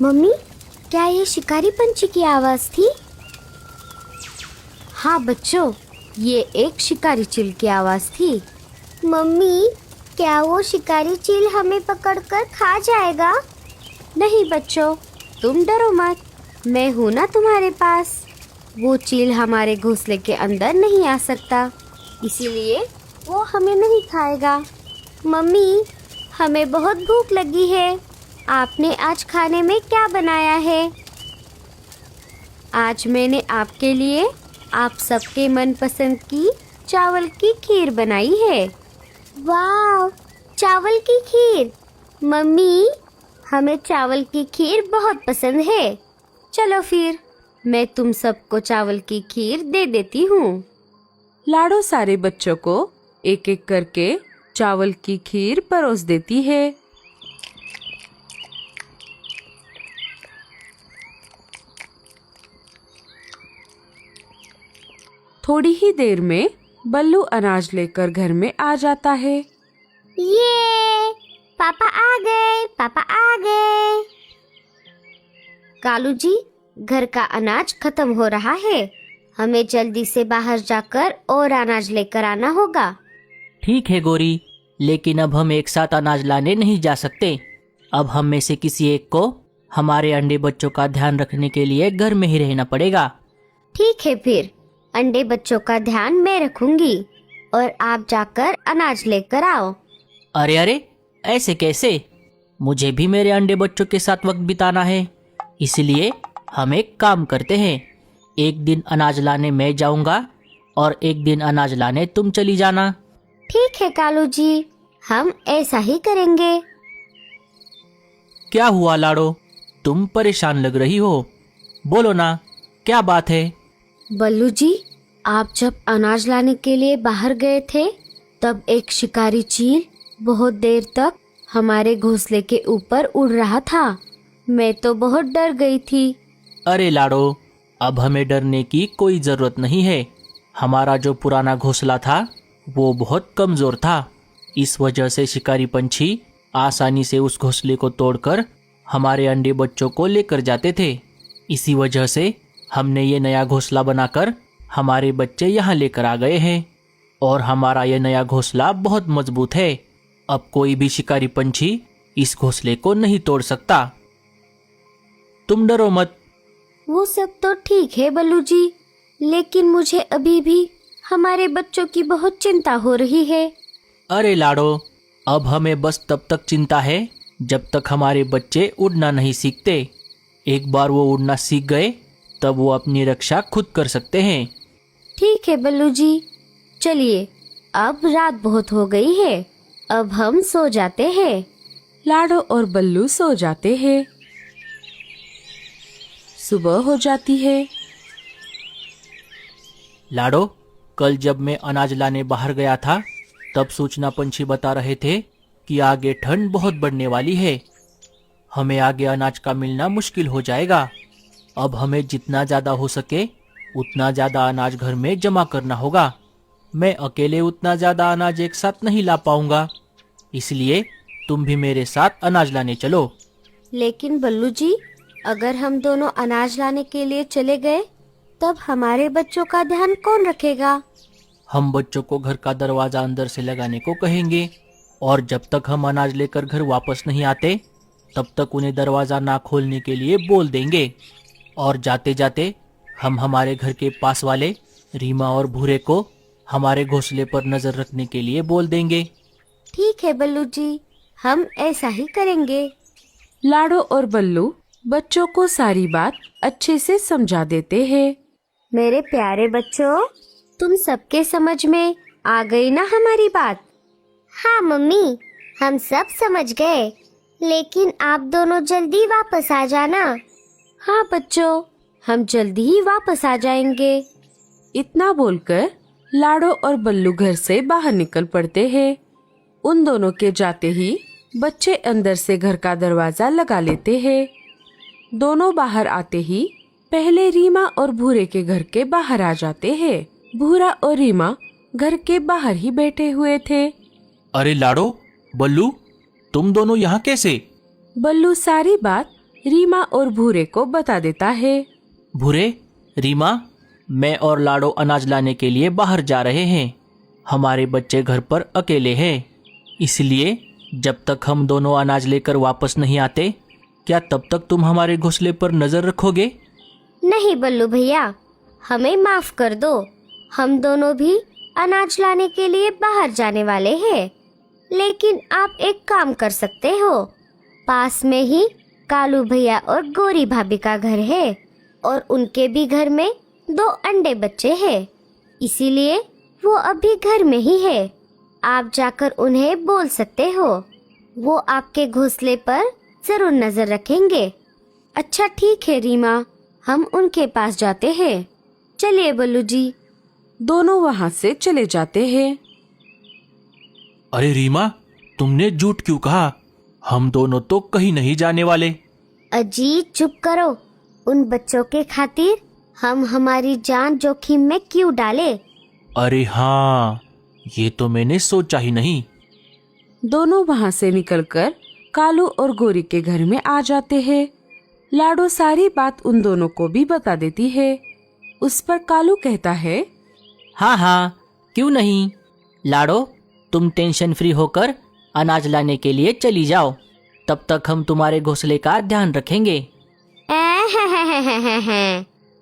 Mummy, क्या ये शिकारी पंछी की आवाज थी? हाँ बच्चों, ये एक शिकारी चील की आवाज थी। मम्मी, क्या वो शिकारी चील हमें पकड़कर खा जाएगा? नहीं बच्चों, तुम डरो मत, मैं हूँ ना तुम्हारे पास। वो चील हमारे घोंसले के अंदर नहीं आ सकता, इसीलिए वो हमें नहीं खाएगा। मम्मी, हमें बहुत भूख लगी है। आपने आज खाने में क्या बनाया है? आज मैंने आपके लिए आप सबके मनपसंद की चावल की खीर बनाई है। वाह, चावल की खीर! मम्मी, हमें चावल की खीर बहुत पसंद है। चलो फिर, मैं तुम सबको चावल की खीर दे देती हूँ। लाडो सारे बच्चों को एक एक करके चावल की खीर परोस देती है। थोड़ी ही देर में बल्लू अनाज लेकर घर में आ जाता है। ये पापा आ गए, पापा आ गए। कालू जी, घर का अनाज खत्म हो रहा है, हमें जल्दी से बाहर जाकर और अनाज लेकर आना होगा। ठीक है गौरी, लेकिन अब हम एक साथ अनाज लाने नहीं जा सकते। अब हम में से किसी एक को हमारे अंडे बच्चों का ध्यान रखने के लिए घर में ही रहना पड़ेगा। ठीक है फिर, अंडे बच्चों का ध्यान मैं रखूंगी और आप जाकर अनाज लेकर आओ। अरे अरे, ऐसे कैसे? मुझे भी मेरे अंडे बच्चों के साथ वक्त बिताना है। इसलिए हम एक काम करते हैं, एक दिन अनाज लाने मैं जाऊंगा और एक दिन अनाज लाने तुम चली जाना। ठीक है कालू जी, हम ऐसा ही करेंगे। क्या हुआ लाडो, तुम परेशान लग रही हो? बोलो ना, क्या बात है? बल्लू जी, आप जब अनाज लाने के लिए बाहर गए थे, तब एक शिकारी चील बहुत देर तक हमारे घोंसले के ऊपर उड़ रहा था। मैं तो बहुत डर गई थी। अरे लाडो, अब हमें डरने की कोई जरूरत नहीं है। हमारा जो पुराना घोंसला था वो बहुत कमजोर था। इस वजह से शिकारी पंछी आसानी से उस घोंसले को तोड़कर हमारे अंडे बच्चों को लेकर जाते थे। इसी वजह से हमने ये नया घोंसला बनाकर हमारे बच्चे यहाँ लेकर आ गए हैं और हमारा ये नया घोंसला बहुत मजबूत है। अब कोई भी शिकारी पंछी इस घोंसले को नहीं तोड़ सकता। तुम डरो मत। वो सब तो ठीक है बल्लू जी, लेकिन मुझे अभी भी हमारे बच्चों की बहुत चिंता हो रही है। अरे लाडो, अब हमें बस तब तक चिंता है जब तक हमारे बच्चे उड़ना नहीं सीखते। एक बार वो उड़ना सीख गए तब वो अपनी रक्षा खुद कर सकते हैं। ठीक है बल्लू जी, चलिए, अब रात बहुत हो गई है, अब हम सो जाते हैं। लाडो और बल्लू सो जाते हैं। सुबह हो जाती है। लाडो, कल जब मैं अनाज लाने बाहर गया था तब सूचना पंछी बता रहे थे कि आगे ठंड बहुत बढ़ने वाली है। हमें आगे अनाज का मिलना मुश्किल हो जाएगा। अब हमें जितना ज़्यादा हो सके उतना ज़्यादा अनाज घर में जमा करना होगा। मैं अकेले उतना ज़्यादा अनाज एक साथ नहीं ला पाऊंगा, इसलिए तुम भी मेरे साथ अनाज लाने चलो। लेकिन बल्लू जी, अगर हम दोनों अनाज लाने के लिए चले गए तब हमारे बच्चों का ध्यान कौन रखेगा? हम बच्चों को घर का दरवाजा अंदर से लगाने को कहेंगे और जब तक हम अनाज लेकर घर वापस नहीं आते तब तक उन्हें दरवाजा ना खोलने के लिए बोल देंगे। और जाते जाते हम हमारे घर के पास वाले रीमा और भूरे को हमारे घोंसले पर नजर रखने के लिए बोल देंगे। ठीक है बल्लू जी, हम ऐसा ही करेंगे। लाडो और बल्लू बच्चों को सारी बात अच्छे से समझा देते हैं। मेरे प्यारे बच्चों, तुम सबके समझ में आ गई ना हमारी बात? हाँ मम्मी, हम सब समझ गए, लेकिन आप दोनों जल्दी वापस आ जाना। हाँ बच्चों, हम जल्दी ही वापस आ जाएंगे। इतना बोलकर लाडो और बल्लू घर से बाहर निकल पड़ते हैं। उन दोनों के जाते ही बच्चे अंदर से घर का दरवाजा लगा लेते हैं। दोनों बाहर आते ही पहले रीमा और भूरे के घर के बाहर आ जाते हैं। भूरा और रीमा घर के बाहर ही बैठे हुए थे। अरे लाडो, बल्लू, तुम दोनों यहाँ कैसे? बल्लू सारी बात रीमा और भूरे को बता देता है। भूरे, रीमा, मैं और लाडो अनाज लाने के लिए बाहर जा रहे हैं। हमारे बच्चे घर पर अकेले हैं, इसलिए जब तक हम दोनों अनाज लेकर वापस नहीं आते, क्या तब तक तुम हमारे घोंसले पर नजर रखोगे? नहीं बल्लू भैया, हमें माफ कर दो। हम दोनों भी अनाज लाने के लिए बाहर जाने वाले हैं। लेकिन आप एक काम कर सकते हो, पास में ही कालू भैया और गोरी भाभी का घर है और उनके भी घर में 2 अंडे बच्चे हैं, इसीलिए वो अभी घर में ही है। आप जाकर उन्हें बोल सकते हो, वो आपके घोंसले पर जरूर नजर रखेंगे। अच्छा ठीक है रीमा, हम उनके पास जाते हैं। चलिए बल्लू जी। दोनों वहाँ से चले जाते हैं। अरे रीमा, तुमने झूठ क्यों कहा? हम दोनों तो कहीं नहीं जाने वाले। अजी चुप करो। उन बच्चों के खातिर हम हमारी जान जोखिम में क्यों डाले? अरे हाँ, ये तो मैंने सोचा ही नहीं। दोनों वहाँ से निकलकर कालू और गोरी के घर में आ जाते हैं। लाडो सारी बात उन दोनों को भी बता देती है। उस पर कालू कहता है, हाँ हाँ, क्यों नहीं। लाडो, तुम टेंशन फ्री होकर अनाज लाने के लिए चली जाओ, तब तक हम तुम्हारे घोंसले का ध्यान रखेंगे।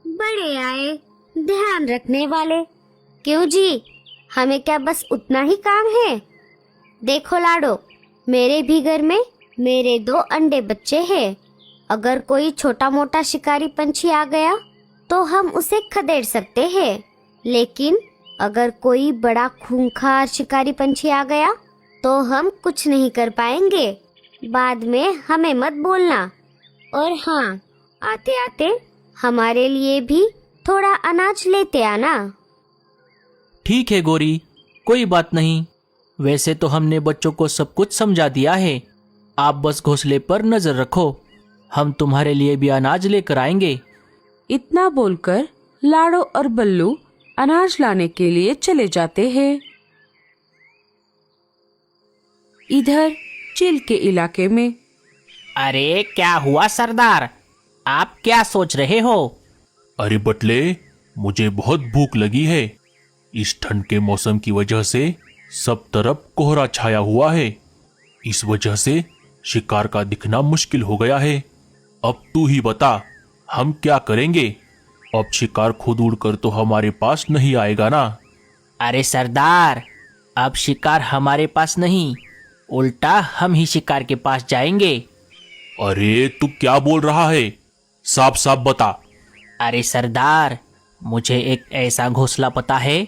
बड़े आए ध्यान रखने वाले। क्यों जी, हमें क्या बस उतना ही काम है? देखो लाडो, मेरे भी घर में मेरे 2 अंडे बच्चे हैं। अगर कोई छोटा मोटा शिकारी पंछी आ गया तो हम उसे खदेड़ सकते हैं, लेकिन अगर कोई बड़ा खूंखार शिकारी पंछी आ गया तो हम कुछ नहीं कर पाएंगे। बाद में हमें मत बोलना। और हाँ, आते आते हमारे लिए भी थोड़ा अनाज लेते आना। ठीक है गोरी, कोई बात नहीं। वैसे तो हमने बच्चों को सब कुछ समझा दिया है। आप बस घोंसले पर नजर रखो, हम तुम्हारे लिए भी अनाज लेकर आएंगे। इतना बोलकर लाडो और बल्लू अनाज लाने के लिए चले जाते हैं। इधर चिल के इलाके में। अरे क्या हुआ सरदार, आप क्या सोच रहे हो? अरे बटले, मुझे बहुत भूख लगी है। इस ठंड के मौसम की वजह से सब तरफ कोहरा छाया हुआ है। इस वजह से शिकार का दिखना मुश्किल हो गया है। अब तू ही बता, हम क्या करेंगे? अब शिकार खुद उड़कर तो हमारे पास नहीं आएगा ना। अरे सरदार, अब शिकार हमारे पास नहीं, उल्टा हम ही शिकार के पास जाएंगे। अरे तू क्या बोल रहा है? साफ साफ बता। अरे सरदार, मुझे एक ऐसा घोंसला पता है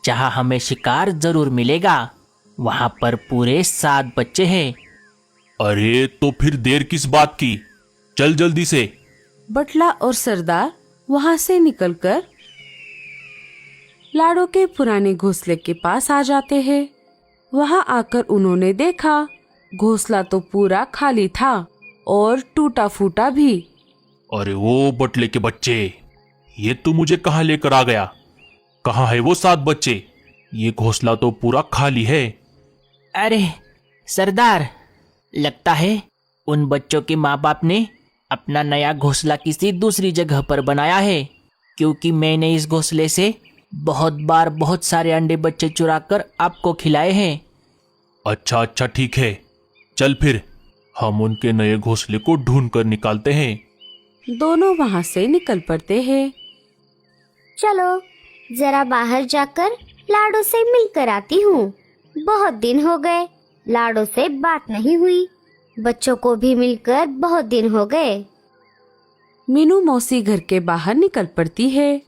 जहां हमें शिकार जरूर मिलेगा। वहां पर पूरे 7 बच्चे हैं। अरे तो फिर देर किस बात की? चल जल्दी से। बटला और सरदार वहां से निकलकर लाडो के पुराने घोंसले के पास आ जाते हैं। वहां आकर उन्होंने देखा घोंसला तो पूरा खाली था और टूटा फूटा भी। अरे वो बटले के बच्चे, ये तू मुझे कहाँ लेकर आ गया? कहाँ है वो 7 बच्चे? ये घोंसला तो पूरा खाली है। अरे सरदार, लगता है उन बच्चों के माँ बाप ने अपना नया घोंसला किसी दूसरी जगह पर बनाया है, क्योंकि मैंने इस घोंसले से बहुत बार बहुत सारे अंडे बच्चे चुराकर आपको खिलाए हैं। अच्छा अच्छा ठीक है, चल फिर हम उनके नए घोंसले को ढूंढ कर निकालते हैं। दोनों वहां से निकल पड़ते हैं। चलो जरा बाहर जाकर लाडो से मिलकर आती हूँ। बहुत दिन हो गए, लाडो से बात नहीं हुई। बच्चों को भी मिलकर बहुत दिन हो गए। मीनू मौसी घर के बाहर निकल पड़ती है।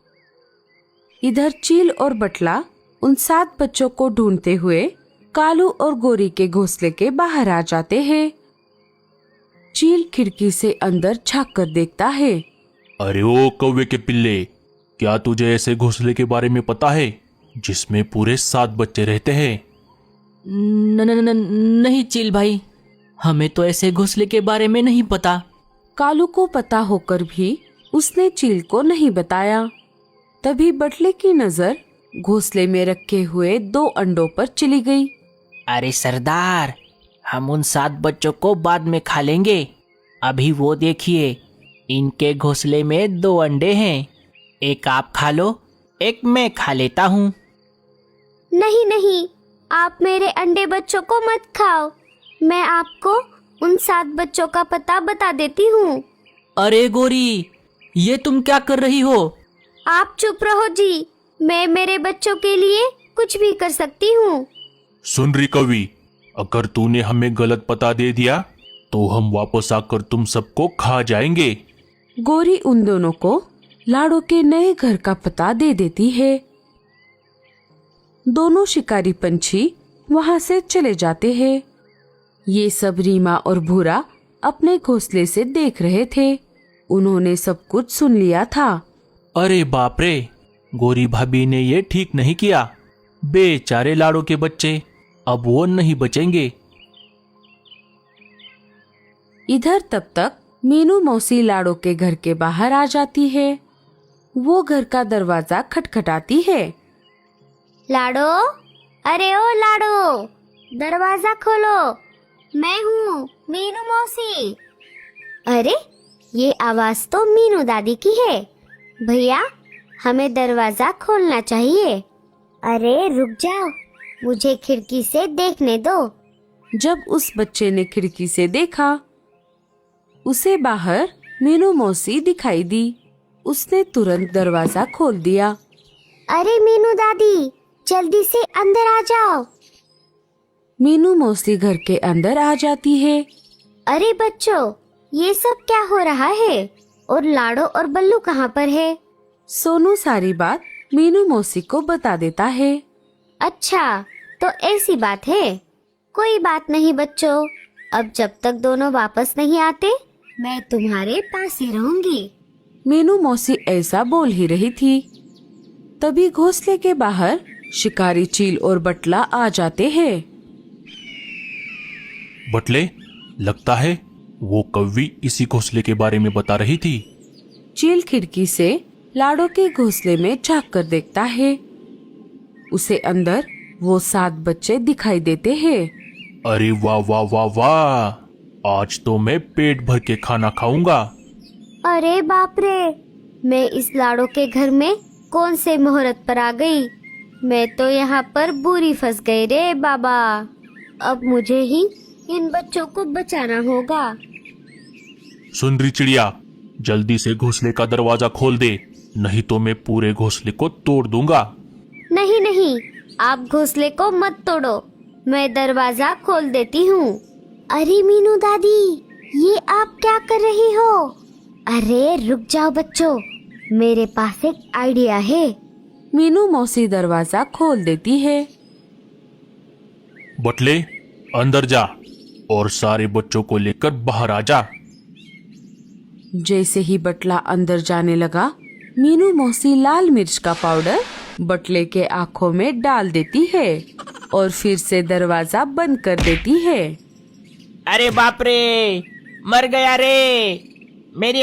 इधर चील और बटला उन 7 बच्चों को ढूंढते हुए कालू और गोरी के घोंसले के बाहर आ जाते हैं। चील खिड़की से अंदर झांक कर देखता है। अरे ओ कौवे के पिल्ले, क्या तुझे ऐसे घोंसले के बारे में पता है जिसमें पूरे 7 बच्चे रहते हैं? नहीं चील भाई, हमें तो ऐसे घोंसले के बारे में नहीं पता। कालू को पता होकर भी उसने चील को नहीं बताया। तभी बटले की नजर घोंसले में रखे हुए 2 अंडों पर चली गई। अरे सरदार, हम उन 7 बच्चों को बाद में खा लेंगे। अभी वो देखिए, इनके घोंसले में 2 अंडे हैं। एक आप खा लो, एक मैं खा लेता हूँ। नहीं नहीं, आप मेरे अंडे बच्चों को मत खाओ। मैं आपको उन 7 बच्चों का पता बता देती हूँ। अरे गोरी, ये तुम क्या कर रही हो? आप चुप रहो जी, मैं मेरे बच्चों के लिए कुछ भी कर सकती हूँ। सुन रही कवि, अगर तूने हमें गलत पता दे दिया तो हम वापस आकर तुम सबको खा जाएंगे। गोरी उन दोनों को लाड़ो के नए घर का पता दे देती है। दोनों शिकारी पंछी वहां से चले जाते हैं। ये सब रीमा और भूरा अपने घोंसले से देख रहे थे। उन्होंने सब कुछ सुन लिया था। अरे बाप रे, गोरी भाभी ने ये ठीक नहीं किया। बेचारे लाड़ो के बच्चे, अब वो नहीं बचेंगे। इधर तब तक मीनू मौसी लाड़ो के घर के बाहर आ जाती है। वो घर का दरवाजा खटखटाती है। लाडो, अरे ओ लाडो, दरवाजा खोलो, मैं हूँ मीनू मौसी। अरे, ये आवाज तो मीनू दादी की है। भैया, हमें दरवाजा खोलना चाहिए। अरे रुक जाओ, मुझे खिड़की से देखने दो। जब उस बच्चे ने खिड़की से देखा, उसे बाहर मीनू मौसी दिखाई दी। उसने तुरंत दरवाजा खोल दिया। अरे मीनू दादी, जल्दी से अंदर आ जाओ। मीनू मौसी घर के अंदर आ जाती है। अरे बच्चों, ये सब क्या हो रहा है? और लाडो और बल्लू कहाँ पर है? सोनू सारी बात मीनू मौसी को बता देता है। अच्छा, तो ऐसी बात है। कोई बात नहीं बच्चों, अब जब तक दोनों वापस नहीं आते, मैं तुम्हारे पास ही रहूंगी। मीनू मौसी ऐसा बोल ही रही थी, तभी घोंसले के बाहर शिकारी चील और बटला आ जाते हैं। बटले, लगता है वो कव्वी इसी घोंसले के बारे में बता रही थी। चील खिड़की से लाडो के घोंसले में झांक कर देखता है। उसे अंदर वो 7 बच्चे दिखाई देते हैं। अरे वाह वाह वाह वाह, आज तो मैं पेट भर के खाना खाऊंगा। अरे बाप रे, मैं इस लाडो के घर में कौन से मुहूर्त पर आ गई। मैं तो यहाँ पर बुरी फंस गई रे बाबा। अब मुझे ही इन बच्चों को बचाना होगा। सुन रही चिड़िया, जल्दी से घोंसले का दरवाजा खोल दे, नहीं तो मैं पूरे घोंसले को तोड़ दूंगा। नहीं नहीं, आप घोंसले को मत तोड़ो, मैं दरवाजा खोल देती हूँ। अरे मीनू दादी, ये आप क्या कर रही हो? अरे रुक जाओ बच्चों, मेरे पास एक आइडिया है। मीनू मौसी दरवाजा खोल देती है। बटले, अंदर जा और सारे बच्चों को लेकर बाहर आ जा। जैसे ही बटला अंदर जाने लगा, मीनू मौसी लाल मिर्च का पाउडर बटले के आँखों में डाल देती है और फिर से दरवाजा बंद कर देती है। अरे बाप रे, मर गया रे। मेरी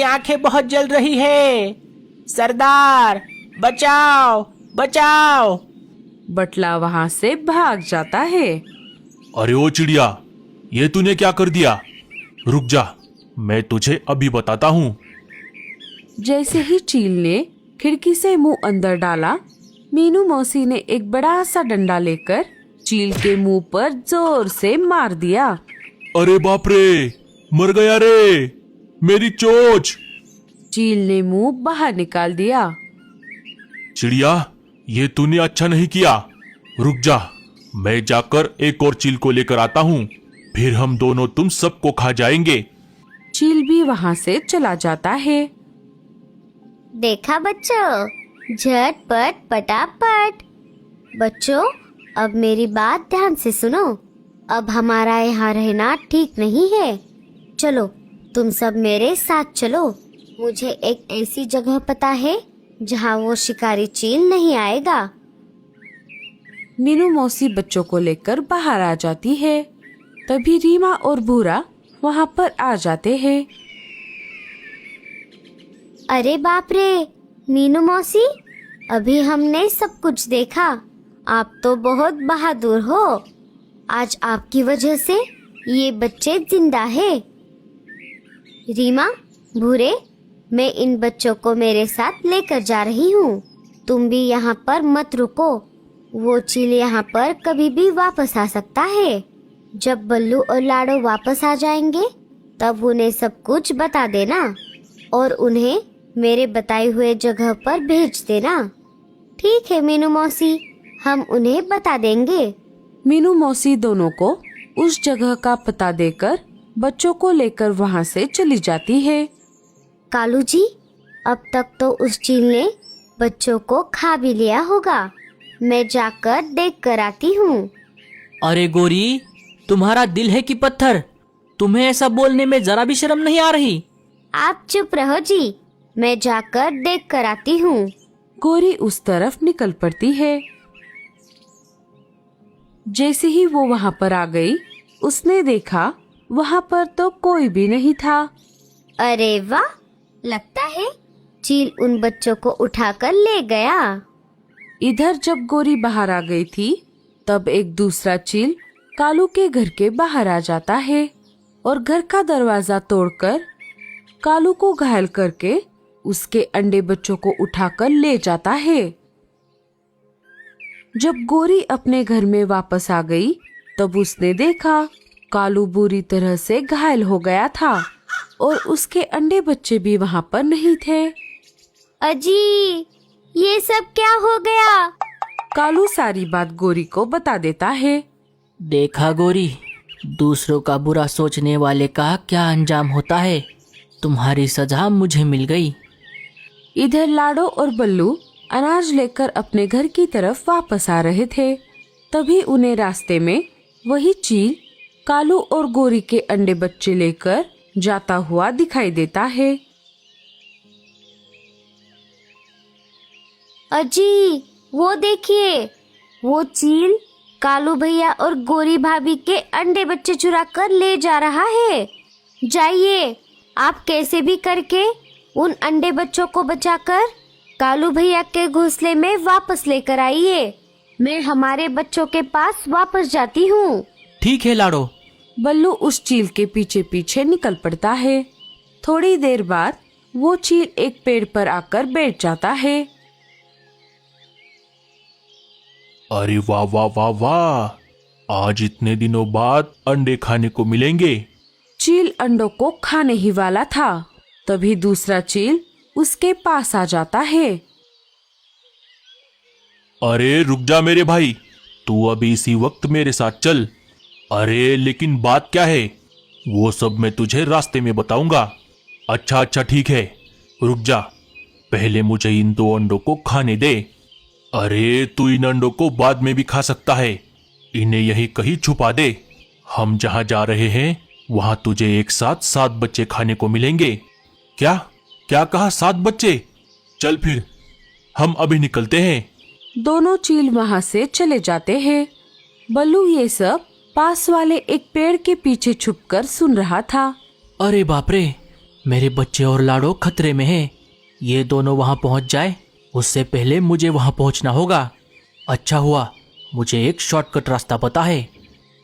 आंखें बहुत जल रही है। सरदार, बचाओ बचाओ। बटला वहाँ से भाग जाता है। अरे ओ चिड़िया, ये तूने क्या कर दिया? रुक जा, मैं तुझे अभी बताता हूँ। जैसे ही चील ने खिड़की से मुंह अंदर डाला, मीनू मौसी ने एक बड़ा सा डंडा लेकर चील के मुंह पर जोर से मार दिया। अरे बाप रे, मर गया रे, मेरी चोंच। चील ने मुंह बाहर निकाल दिया। चिड़िया, ये तूने अच्छा नहीं किया। रुक जा, मैं जाकर एक और चील को लेकर आता हूँ, फिर हम दोनों तुम सबको खा जाएंगे। चील भी वहाँ से चला जाता है। देखा बच्चों, झटपट पटापट। बच्चों, अब मेरी बात ध्यान से सुनो। अब हमारा यहाँ रहना ठीक नहीं है। चलो, तुम सब मेरे साथ चलो। मुझे एक ऐसी जगह पता है जहाँ वो शिकारी चील नहीं आएगा। मीनू मौसी बच्चों को लेकर बाहर आ जाती है। तभी रीमा और भूरा वहाँ पर आ जाते हैं। अरे बाप रे, मीनू मौसी, अभी हमने सब कुछ देखा। आप तो बहुत बहादुर हो। आज आपकी वजह से ये बच्चे जिंदा है। रीमा, भूरे, मैं इन बच्चों को मेरे साथ लेकर जा रही हूँ। तुम भी यहाँ पर मत रुको। वो चील यहाँ पर कभी भी वापस आ सकता है। जब बल्लू और लाडो वापस आ जाएंगे तब उन्हें सब कुछ बता देना और उन्हें मेरे बताए हुए जगह पर भेज देना। ठीक है मीनू मौसी, हम उन्हें बता देंगे। मीनू मौसी दोनों को उस जगह का पता देकर बच्चों को लेकर वहाँ से चली जाती है। कालू जी, अब तक तो उस चील ने बच्चों को खा भी लिया होगा। मैं जाकर देख कर आती हूँ। अरे गोरी, तुम्हारा दिल है कि पत्थर? तुम्हें ऐसा बोलने में जरा भी शर्म नहीं आ रही? आप चुप रहो जी, मैं जाकर देख कर आती हूँ। गोरी उस तरफ निकल पड़ती है। जैसे ही वो वहाँ पर आ गई, उसने देखा वहाँ पर तो कोई भी नहीं था। अरे वाह, लगता है चील उन बच्चों को उठाकर ले गया। इधर जब गोरी बाहर आ गई थी तब एक दूसरा चील कालू के घर के बाहर आ जाता है और घर का दरवाजा तोड़कर कालू को घायल करके उसके अंडे बच्चों को उठाकर ले जाता है। जब गोरी अपने घर में वापस आ गई तब उसने देखा कालू बुरी तरह से घायल हो गया था और उसके अंडे बच्चे भी वहाँ पर नहीं थे। अजी, ये सब क्या हो गया? कालू सारी बात गोरी को बता देता है। देखा गोरी, दूसरों का बुरा सोचने वाले का क्या अंजाम होता है। तुम्हारी सजा मुझे मिल गई। इधर लाडो और बल्लू अनाज लेकर अपने घर की तरफ वापस आ रहे थे। तभी उन्हें रास्ते में वही चील कालू और गोरी के अंडे बच्चे लेकर जाता हुआ दिखाई देता है। अजी, वो देखिए, वो चील कालू भैया और गोरी भाभी के अंडे बच्चे चुरा कर ले जा रहा है। जाइए, आप कैसे भी करके उन अंडे बच्चों को बचाकर कालू भैया के घोंसले में वापस लेकर आइए। मैं हमारे बच्चों के पास वापस जाती हूँ। ठीक है लाडो। बल्लू उस चील के पीछे पीछे निकल पड़ता है। थोड़ी देर बाद वो चील एक पेड़ पर आकर बैठ जाता है। अरे वाह वाह वाह वाह, आज इतने दिनों बाद अंडे खाने को मिलेंगे। चील अंडों को खाने ही वाला था, तभी दूसरा चील उसके पास आ जाता है। अरे रुक जा मेरे भाई, तू अभी इसी वक्त मेरे साथ चल। अरे लेकिन बात क्या है, वो सब मैं तुझे रास्ते में बताऊंगा। अच्छा अच्छा ठीक है, रुक जा, पहले मुझे इन 2 अंडों को खाने दे। अरे तू इन अंडों को बाद में भी खा सकता है, इन्हें यहीं कहीं छुपा दे। हम जहां जा रहे हैं वहां तुझे एक साथ 7 बच्चे खाने को मिलेंगे। क्या क्या कहा, 7 बच्चे? चल फिर हम अभी निकलते हैं। दोनों चील वहां से चले जाते हैं। बल्लू ये सब पास वाले एक पेड़ के पीछे छुपकर सुन रहा था। अरे बाप रे, मेरे बच्चे और लाडो खतरे में हैं। ये दोनों वहां पहुंच जाए उससे पहले मुझे वहां पहुंचना होगा। अच्छा हुआ मुझे एक शॉर्टकट रास्ता पता है।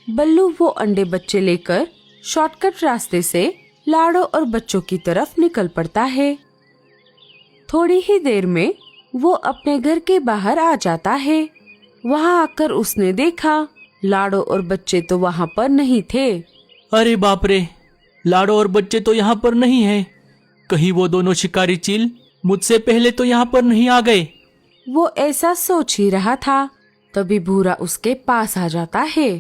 बल्लू वो अंडे बच्चे लेकर शॉर्टकट रास्ते से लाडो और बच्चों की तरफ निकल पड़ता है। थोड़ी ही देर में वो अपने घर के बाहर आ जाता है। वहां आकर उसने देखा लाडो और बच्चे तो वहां पर नहीं थे। अरे बाप रे, लाडो और बच्चे तो यहाँ पर नहीं हैं। कहीं वो दोनों शिकारी चील मुझसे पहले तो यहाँ पर नहीं आ गए। वो ऐसा सोच ही रहा था, तभी भूरा उसके पास आ जाता है।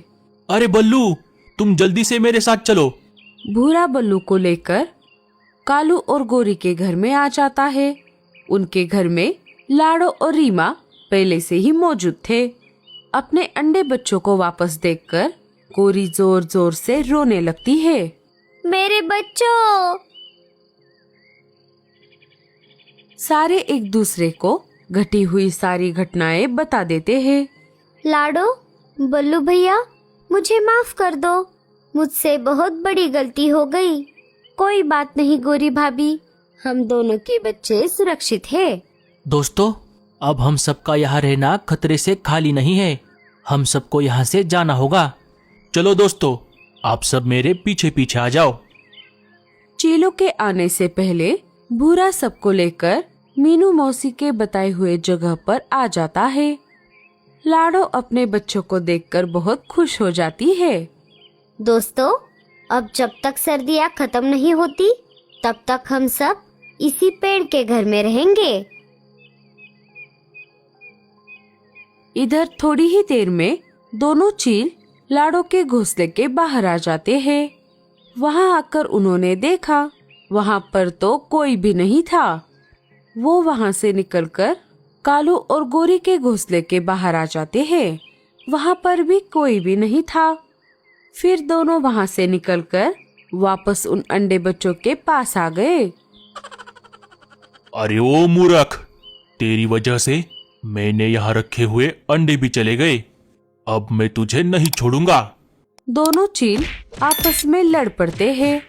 अरे बल्लू, तुम जल्दी से मेरे साथ चलो। भूरा बल्लू को लेकर कालू और गोरी के घर में आ जाता है। उनके घर में लाडो और रीमा पहले से ही मौजूद थे। अपने अंडे बच्चों को वापस देखकर गोरी जोर जोर से रोने लगती है। मेरे बच्चों! सारे एक दूसरे को घटी हुई सारी घटनाएं बता देते हैं। लाडो, बल्लू भैया, मुझे माफ कर दो, मुझसे बहुत बड़ी गलती हो गई। कोई बात नहीं गोरी भाभी, हम दोनों के बच्चे सुरक्षित हैं। दोस्तों, अब हम सबका यहाँ रहना खतरे से खाली नहीं है। हम सबको यहाँ से जाना होगा। चलो दोस्तों, आप सब मेरे पीछे पीछे आ जाओ। चीलों के आने से पहले भूरा सबको लेकर मीनू मौसी के बताए हुए जगह पर आ जाता है। लाडो अपने बच्चों को देखकर बहुत खुश हो जाती है। दोस्तों, अब जब तक सर्दियाँ खत्म नहीं होती तब तक हम सब इसी पेड़ के घर में रहेंगे। इधर थोड़ी ही देर में दोनों चील लाडो के घोंसले के बाहर आ जाते हैं। वहां आकर उन्होंने देखा वहां पर तो कोई भी नहीं था। वो वहां से निकलकर कालू और गोरी के घोंसले के बाहर आ जाते हैं। वहां पर भी कोई भी नहीं था। फिर दोनों वहां से निकलकर वापस उन अंडे बच्चों के पास आ गए। अरे ओ मूर्ख, तेरी वजह से मैंने यहाँ रखे हुए अंडे भी चले गए। अब मैं तुझे नहीं छोड़ूंगा। दोनों चील आपस में लड़ पड़ते हैं।